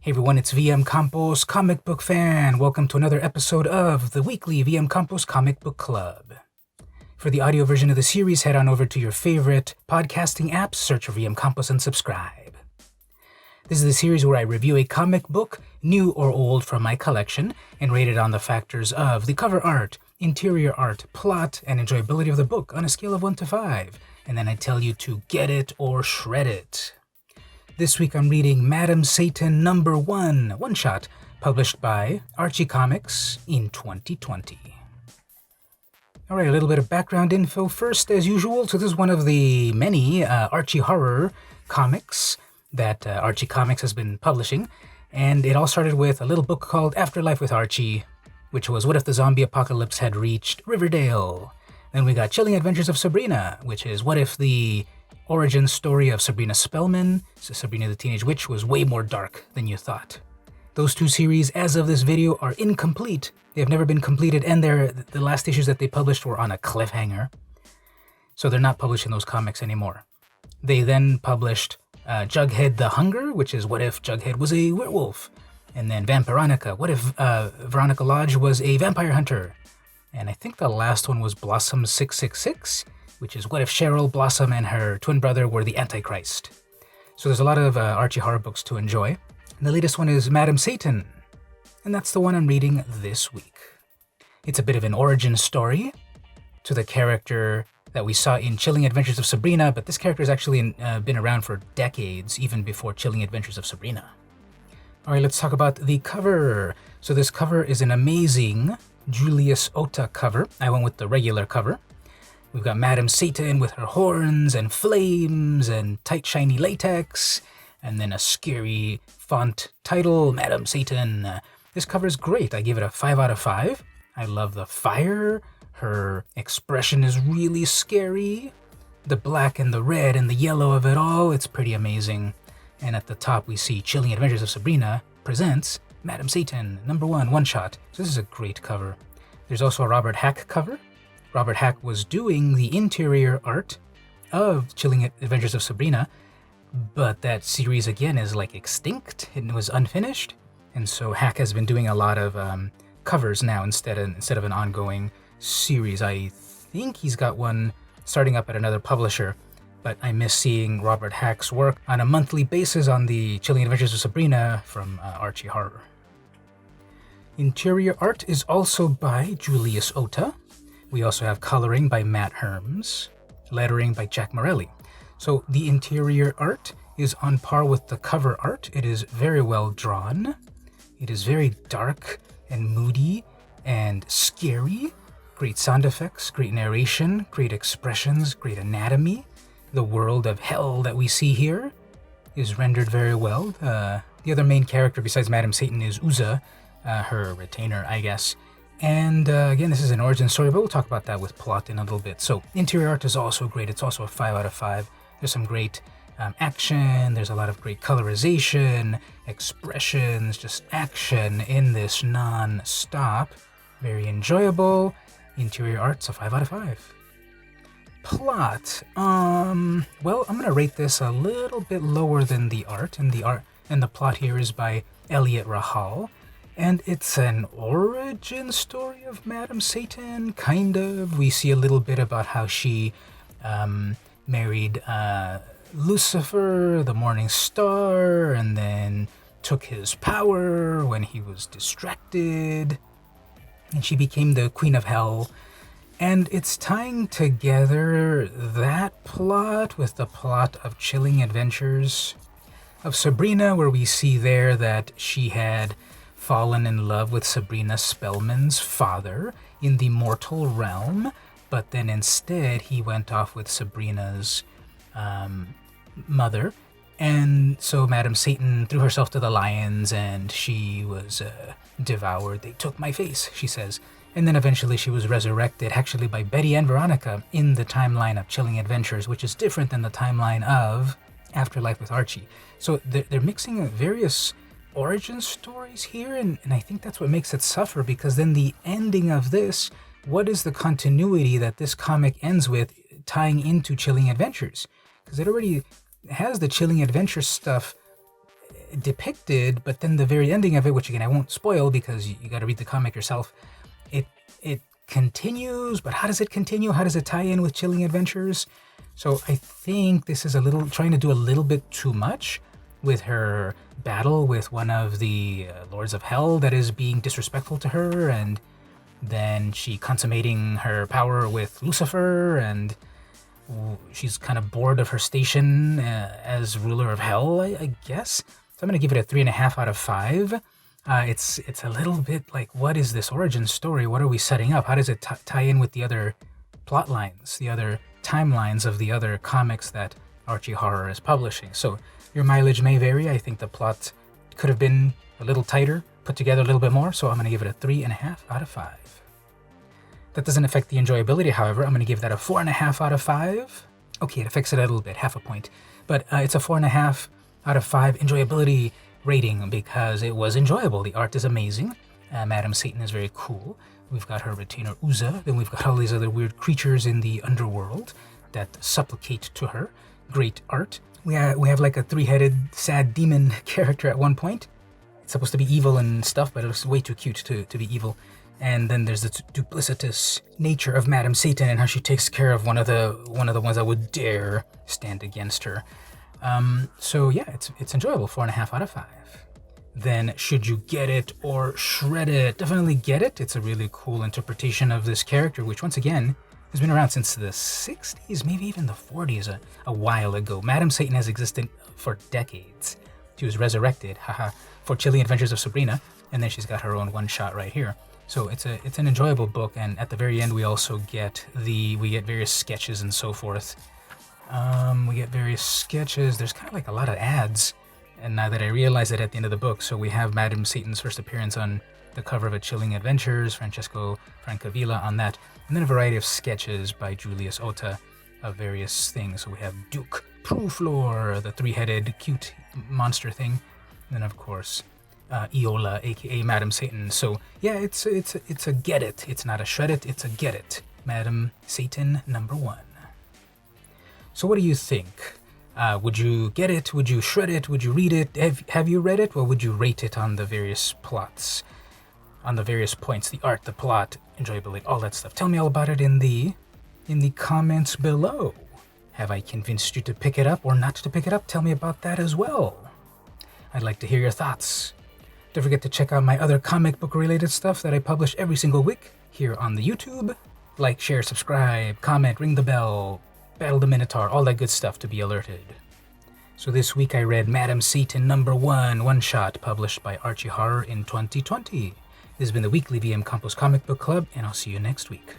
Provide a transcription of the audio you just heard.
Hey everyone, it's vmcampos, comic book fan. Welcome to another episode of the weekly vmcampos Comic Book Club. For the audio version of the series, head on over to your favorite podcasting apps, search for vmcampos and subscribe. This is the series where I review a comic book, new or old, from my collection and rate it on the factors of the cover art, interior art, plot, and enjoyability of the book on a scale of 1 to 5. And then I tell you to get it or shred it. This week I'm reading Madam Satan number 1, one-shot, published by Archie Comics in 2020. Alright, a little bit of background info first, as usual. So this is one of the many Archie horror comics that Archie Comics has been publishing, and it all started with a little book called Afterlife with Archie, which was what if the zombie apocalypse had reached Riverdale. Then we got Chilling Adventures of Sabrina, which is what if the origin story of Sabrina Spellman, so Sabrina the Teenage Witch, was way more dark than you thought. Those two series, as of this video, are incomplete. They have never been completed, and the last issues that they published were on a cliffhanger. So they're not publishing those comics anymore. They then published Jughead the Hunger, which is what if Jughead was a werewolf. And then Vampironica, what if Veronica Lodge was a vampire hunter. And I think the last one was Blossom 666, which is what if Cheryl, Blossom, and her twin brother were the Antichrist. So there's a lot of Archie horror books to enjoy. And the latest one is Madam Satan, and that's the one I'm reading this week. It's a bit of an origin story to the character that we saw in Chilling Adventures of Sabrina, but this character has actually been around for decades, even before Chilling Adventures of Sabrina. Alright, let's talk about the cover. So this cover is an amazing Julius Ota cover. I went with the regular cover. We've got Madam Satan with her horns and flames and tight shiny latex, and then a scary font title, Madam Satan. This cover is great. I give it a 5 out of 5. I love the fire. Her expression is really scary. The black and the red and the yellow of it all, it's pretty amazing. And at the top we see Chilling Adventures of Sabrina presents Madam Satan, number 1, one-shot. So this is a great cover. There's also a Robert Hack cover. Robert Hack was doing the interior art of Chilling Adventures of Sabrina, but that series again is like extinct and was unfinished, and so Hack has been doing a lot of covers now instead of an ongoing series. I think he's got one starting up at another publisher, but I miss seeing Robert Hack's work on a monthly basis on the Chilling Adventures of Sabrina from Archie Horror. Interior art is also by Julius Ota. We also have coloring by Matt Herms, lettering by Jack Morelli. So the interior art is on par with the cover art. It is very well drawn. It is very dark and moody and scary. Great sound effects, great narration, great expressions, great anatomy. The world of hell that we see here is rendered very well. The other main character besides Madam Satan is Uza, her retainer, I guess. And again, this is an origin story, but we'll talk about that with plot in a little bit. So interior art is also great. It's also a 5 out of 5. There's some great action. There's a lot of great colorization, expressions, just action in this non-stop. Very enjoyable. Interior art's a 5 out of 5. Plot. Well, I'm going to rate this a little bit lower than the art. And the plot here is by Elliot Rahal. And it's an origin story of Madam Satan, kind of. We see a little bit about how she married Lucifer, the morning star, and then took his power when he was distracted. And she became the Queen of Hell. And it's tying together that plot with the plot of Chilling Adventures of Sabrina, where we see there that she had fallen in love with Sabrina Spellman's father in the mortal realm, but then instead he went off with Sabrina's mother, and so Madam Satan threw herself to the lions and she was devoured. They took my face, she says, and then eventually she was resurrected, actually by Betty and Veronica in the timeline of Chilling Adventures, which is different than the timeline of Afterlife with Archie. So they're mixing various origin stories here, and I think that's what makes it suffer, because then the ending of this, what is the continuity that this comic ends with tying into Chilling Adventures? Because it already has the Chilling Adventures stuff depicted, but then the very ending of it, which again I won't spoil because you got to read the comic yourself, it continues, but how does it continue? How does it tie in with Chilling Adventures? So I think this is trying to do a little bit too much with her battle with one of the Lords of Hell that is being disrespectful to her, and then she consummating her power with Lucifer, and she's kind of bored of her station as ruler of Hell, I guess. So I'm going to give it a 3.5 out of 5. It's a little bit like, what is this origin story? What are we setting up? How does it tie in with the other plot lines, the other timelines of the other comics that Archie Horror is publishing? So your mileage may vary. I think the plot could have been a little tighter, put together a little bit more, so I'm going to give it a 3.5 out of 5. That doesn't affect the enjoyability, however. I'm going to give that a 4.5 out of 5. Okay, it affects it a little bit, half a point. But it's a 4.5 out of 5 enjoyability rating because it was enjoyable. The art is amazing. Madam Satan is very cool. We've got her retainer Uza. Then we've got all these other weird creatures in the underworld that supplicate to her. Great art. We have like a 3-headed sad demon character at one point. It's supposed to be evil and stuff, but it looks way too cute to be evil. And then there's the duplicitous nature of Madam Satan and how she takes care of one of the ones that would dare stand against her. So yeah, it's enjoyable. 4.5 out of 5. Then should you get it or shred it? Definitely get it. It's a really cool interpretation of this character, which once again has been around since the 60s, maybe even the 40s, a while ago. Madam Satan has existed for decades. She was resurrected, for Chilling Adventures of Sabrina, and then she's got her own one-shot right here. So it's an enjoyable book, and at the very end we also get various sketches and so forth. We get various sketches. There's kind of like a lot of ads, and now that I realize it at the end of the book, so we have Madam Satan's first appearance on the cover of A Chilling Adventures, Francesco Francavilla on that, and then a variety of sketches by Julius Ota of various things. So we have Duke Prooflore, the 3-headed cute monster thing, and then of course Iola, aka Madam Satan. So yeah, it's a get it. It's not a shred it, it's a get it. Madam Satan #1. So what do you think? Would you get it? Would you shred it? Would you read it? Have you read it? Or would you rate it on the various plots? On the various points, the art, the plot, enjoyability, all that stuff. Tell me all about it in the comments below. Have I convinced you to pick it up or not to pick it up? Tell me about that as well. I'd like to hear your thoughts. Don't forget to check out my other comic book related stuff that I publish every single week here on the YouTube. Like, share, subscribe, comment, ring the bell, battle the Minotaur, all that good stuff to be alerted. So this week I read Madam Satan #1 one-shot published by Archie Horror in 2020. This has been the weekly VM Campos Comic Book Club, and I'll see you next week.